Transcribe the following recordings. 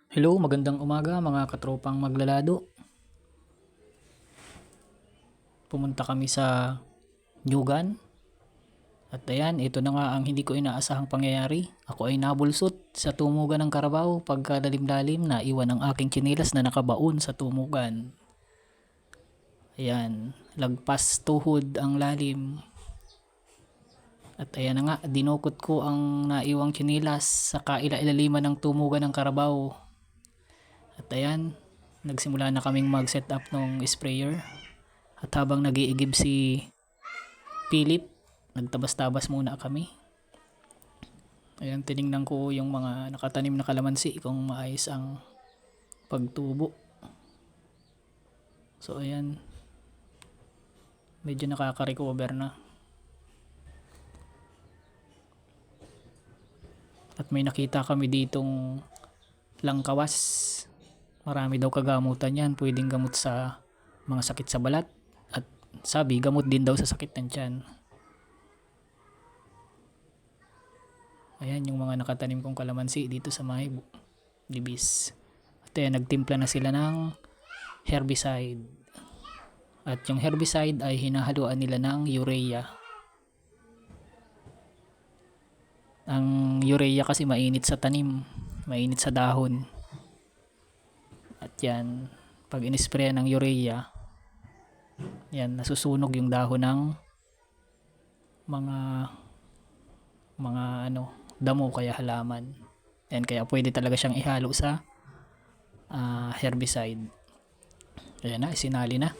Hello, magandang umaga mga katropang maglalado. Pumunta kami sa Nyugan. At ayan, ito na nga ang hindi ko inaasahang pangyayari. Ako ay nabulsot sa tumugan ng karabaw pagkadalim-dalim na iwan ang aking tsinelas na nakabaon sa tumugan. Ayan, lagpas tuhod ang lalim. At ayan na nga, dinukot ko ang naiwang tsinelas sa kaila-ilaliman ng tumugan ng karabaw. At ayan, nagsimula na kaming mag-set up ng sprayer. At habang nag-iigib si Philip, nagtabas-tabas muna kami. Ayan, tiningnan ko yung mga nakatanim na kalamansi kung maayos ang pagtubo. So ayan, medyo nakaka-recover na. At may nakita kami ditong langkawas. Marami daw kagamutan yan. Pwedeng gamot sa mga sakit sa balat. At sabi, gamot din daw sa sakit ng tiyan. Ayan yung mga nakatanim kong kalamansi dito sa may libis. At ayan, nagtimpla na sila ng herbicide. At yung herbicide ay hinahaluan nila ng urea. Ang urea kasi mainit sa tanim, mainit sa dahon. At yan, pag in-spray ng urea, yan, nasusunog yung dahon ng mga damo kaya halaman. Yan, kaya pwede talaga siyang ihalo sa herbicide. Ayan na, isinali na.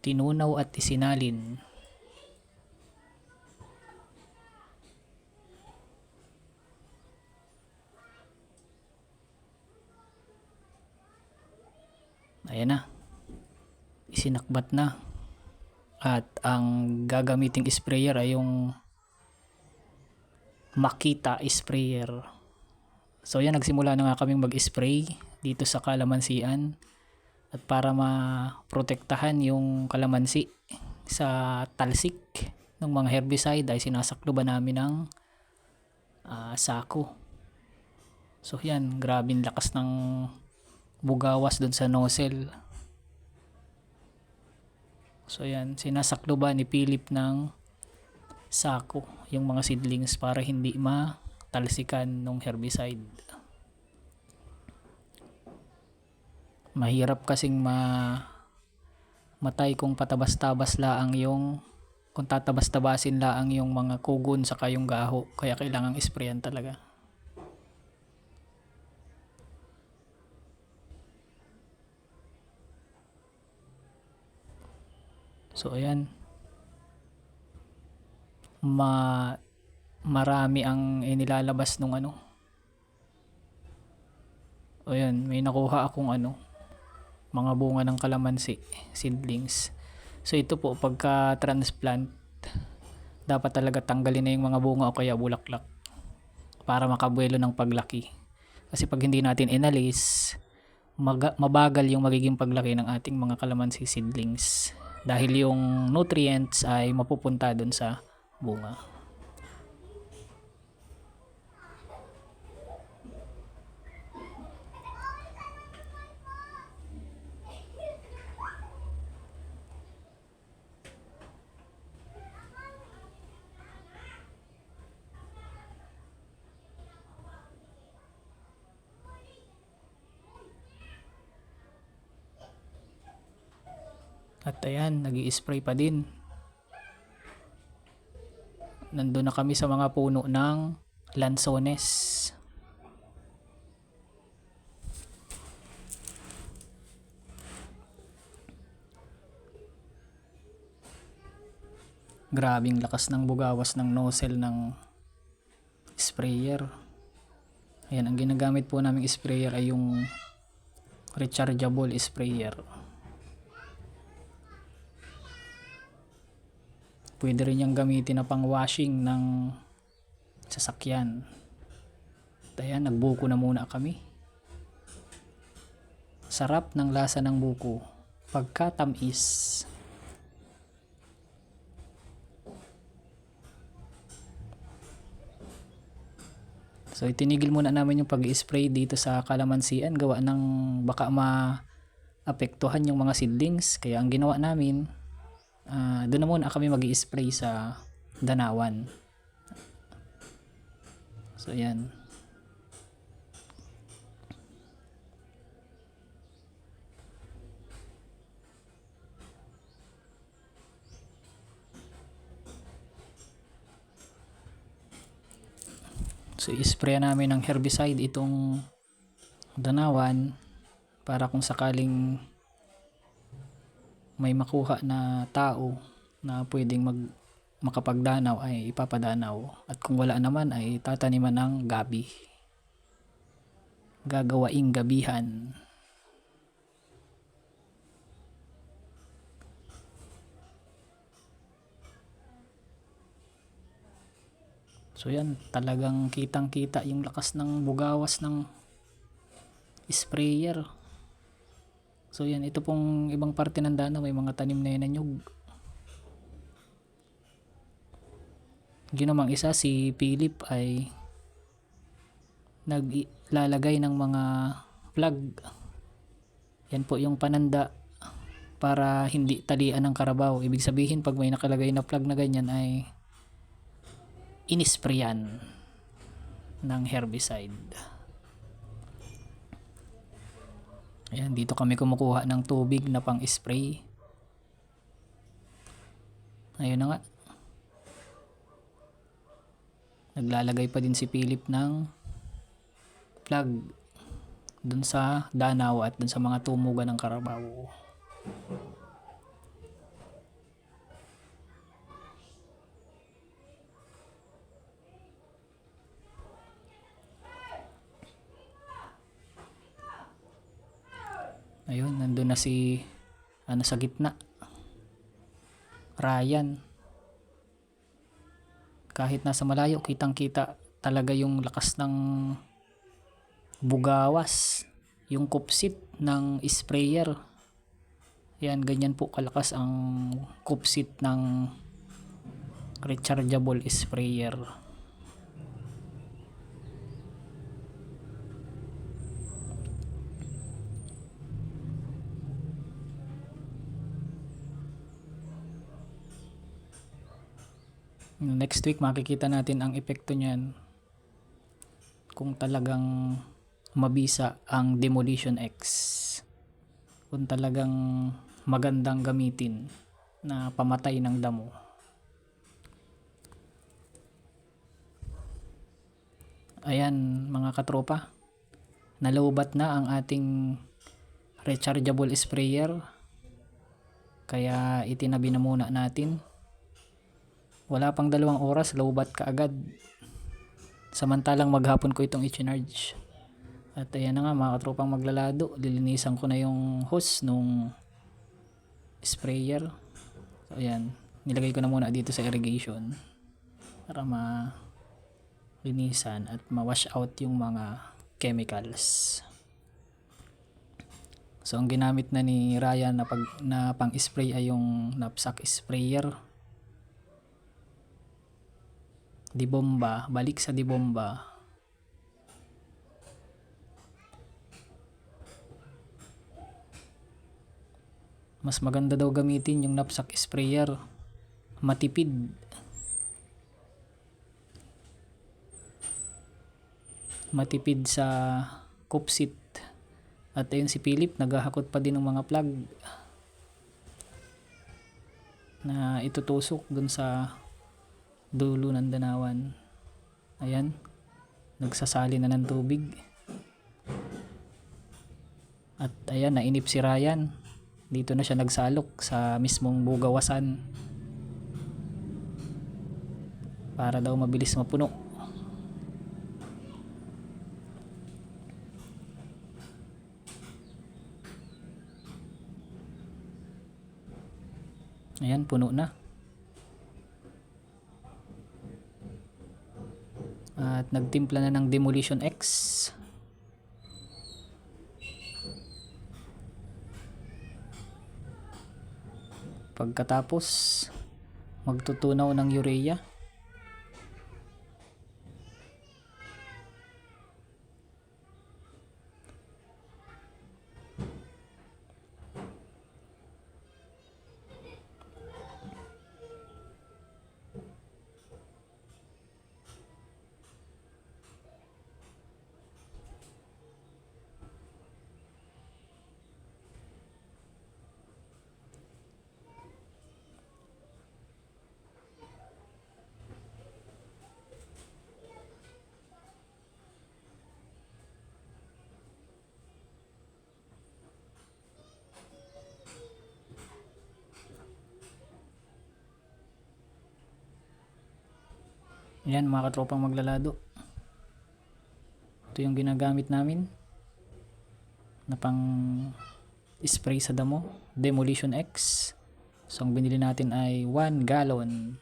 Tinunaw at isinalin. Ayan na, isinakbat na. At ang gagamiting sprayer ay yung Makita sprayer. So yan, nagsimula na nga kaming mag-spray dito sa kalamansian. At para maprotektahan yung kalamansi sa talsik ng mga herbicide ay sinasakluban namin ng sako. So yan, grabing lakas ng bugawas dun sa nozzle. So yan, sinasakluban ni Philip ng sako yung mga seedlings para hindi matalsikan ng herbicide. Mahirap kasing matay kung patabas-tabas laang yung kung tatabas-tabasin laang yung mga kugon saka yung gaho, kaya kailangang sprayan talaga. So ayan, marami ang inilalabas nung ayan, may nakuha akong mga bunga ng kalamansi seedlings. So ito po, pagka transplant, dapat talaga tanggalin na yung mga bunga o kaya bulaklak para makabuelo ng paglaki. Kasi pag hindi natin inalis, mabagal yung magiging paglaki ng ating mga kalamansi seedlings dahil yung nutrients ay mapupunta dun sa bunga. At ayan, nag-i-spray pa din. Nandun na kami sa mga puno ng lansones. Grabing lakas ng bugawas ng nozzle ng sprayer. Ayan, ang ginagamit po naming sprayer ay yung rechargeable sprayer. Pwede rin yung gamitin na pang washing ng sasakyan. At ayan, nagbuko na muna kami. Sarap ng lasa ng buko pagkatamis. So itinigil muna namin yung pag-spray dito sa kalamansian gawa ng baka maapektuhan yung mga seedlings. Kaya ang ginawa namin, doon na muna kami mag-i-spray sa danawan. So yan. So i-spray namin ng herbicide itong danawan para kung sakaling may makuha na tao na pwedeng makapagdanaw ay ipapadanaw, at kung wala naman ay tataniman ng gabi, gagawaing gabihan. So yan, talagang kitang kita yung lakas ng bugawas ng sprayer. So yan, ito pong ibang parte ng danaw may mga tanim na yananyog. Yun namang isa, si Philip ay naglalagay ng mga plug. Yan po yung pananda para hindi talian ng karabaw. Ibig sabihin pag may nakalagay na plug na ganyan ay inisprayan ng herbicide. Ayan, dito kami kumukuha ng tubig na pang spray. Ayun na nga, naglalagay pa din si Philip ng plug dun sa danaw at dun sa mga tumugan ng karabaw. Ayun, nandun na si sa gitna, Ryan. Kahit nasa malayo, kitang kita talaga yung lakas ng bugawas, yung kupsit ng sprayer. Yan, ganyan po kalakas ang kupsit ng rechargeable sprayer. Next week makikita natin ang epekto niyan kung talagang mabisa ang Demolition X, kung talagang magandang gamitin na pamatay ng damo. Ayan mga katropa, nalowbat na ang ating rechargeable sprayer, kaya itinabi na muna natin. Wala pang 2 oras, lowbat ka agad. Samantalang maghapon ko itong i-charge. At ayan na nga mga katropang maglalado, lilinisan ko na yung hose nung sprayer. So ayan, nilagay ko na muna dito sa irrigation para malinisan at ma-wash out yung mga chemicals. So ang ginamit na ni Ryan na pang-spray ay yung knapsack sprayer. Dibomba, balik sa dibomba. Mas maganda daw gamitin yung knapsack sprayer, matipid. Matipid sa kupsit. At ayun si Philip, naghahakot pa din ng mga plug na itutusok dun sa dulo ng danawan. Ayan, nagsasali na ng tubig. At ayan, nainip si Ryan. Dito na siya nagsalok sa mismong bugawasan para daw mabilis mapuno. Ayan, puno na. At nagtimpla na ng Demolition X. Pagkatapos magtutunaw ng urea. Yan mga katropang maglalado. Ito yung ginagamit namin na pang spray sa damo, Demolition X. So ang binili natin ay 1 gallon.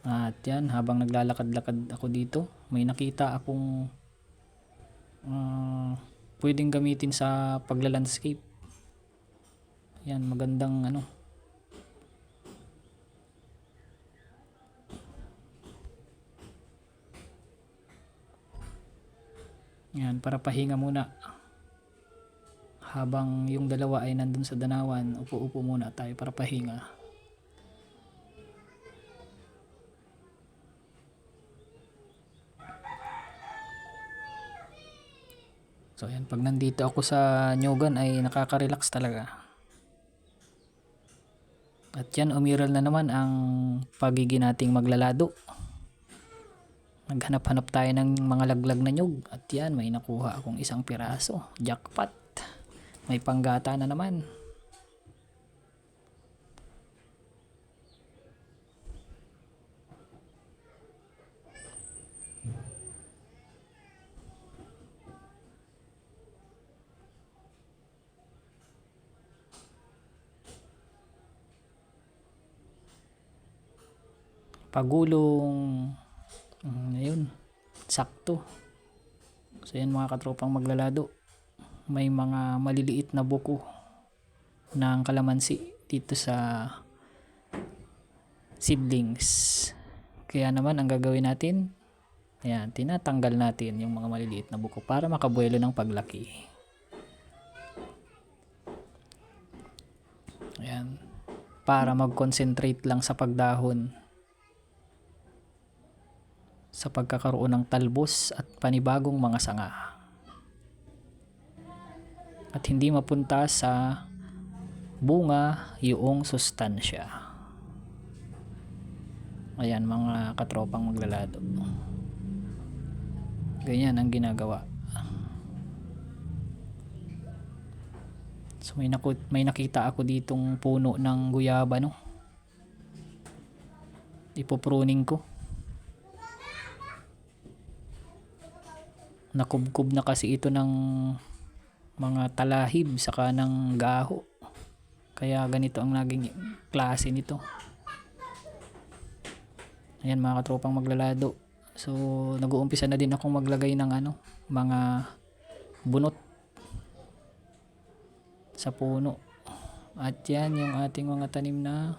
At yan, habang naglalakad-lakad ako dito, may nakita akong pwedeng gamitin sa paglalandscape. Yan, magandang ano. Yan, para pahinga muna. Habang yung dalawa ay nandun sa danawan, upo-upo muna tayo para pahinga. So yan, pag nandito ako sa Nyogan ay nakaka-relax talaga. At yan, umiral na naman ang pagiging nating maglalado. Naghanap-hanap tayo ng mga laglag na nyug. At yan, may nakuha akong isang piraso. Jackpot. May panggata na naman. Pagulong. Ayun. Sakto. So yan mga katropang maglalado. May mga maliliit na buko ng kalamansi dito sa seedlings. Kaya naman ang gagawin natin, ayan, tinatanggal natin yung mga maliliit na buko para makabuelo ng paglaki. Ayan, para mag-concentrate lang sa pagdahon, sa pagkakaroon ng talbos at panibagong mga sanga. At hindi mapunta sa bunga yung sustansya. Ayan mga katropang maglalado. Ganyan ang ginagawa. So may nakita ako ditong puno ng guyaba, no. Ipopruning ko. Nakubkob na kasi ito ng mga talahib saka ng gaho. Kaya ganito ang naging klase nito. Ayan mga katropang maglalado. So nag-uumpisa na din akong maglagay ng mga bunot sa puno. At yan yung ating mga tanim na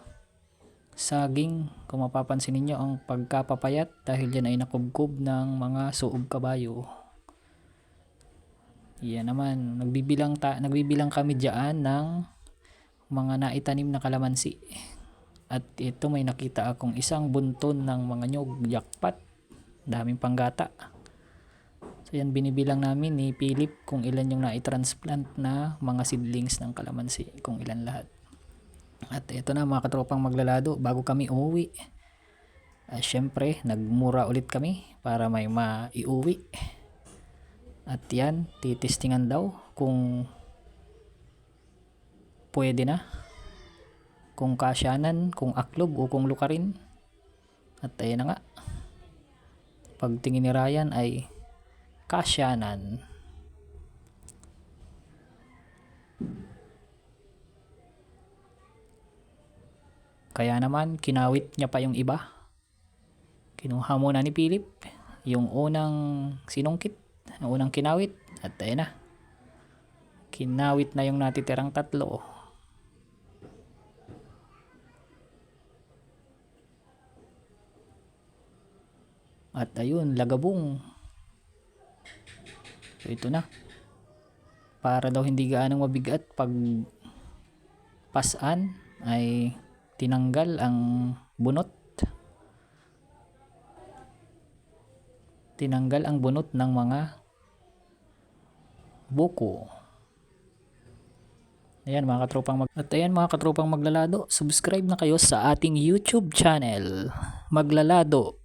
saging. Kung mapapansin niyo ang pagkapapayat dahil yan ay nakubkob ng mga suob kabayo. Yan naman, nagbibilang kami diyan ng mga naitanim na kalamansi. At ito may nakita akong isang bunton ng mga nyog, jackpot. Daming panggata. So yan, binibilang namin ni Philip kung ilan yung naitransplant na mga seedlings ng kalamansi, kung ilan lahat. At ito na mga katropang maglalado, bago kami umuwi, syempre nagmura ulit kami para may maiuwi. At yan, titistingan daw kung pwede na, kung kasyanan, kung aklob o kung lukarin. At ayan na nga, pagtingin ni Ryan ay kasyanan. Kaya naman kinawit niya pa yung iba. Kinuha muna ni Philip yung unang sinungkit, yung unang kinawit. At ayan na, kinawit na yung natitirang tatlo. At ayun, lagabong. So ito na. Para daw hindi gaanong mabigat pag pasan ay tinanggal ang bunot. Tinanggal ang bunot ng mga buko. Ayan mga katropang maglalado, subscribe na kayo sa ating YouTube channel, Maglalado.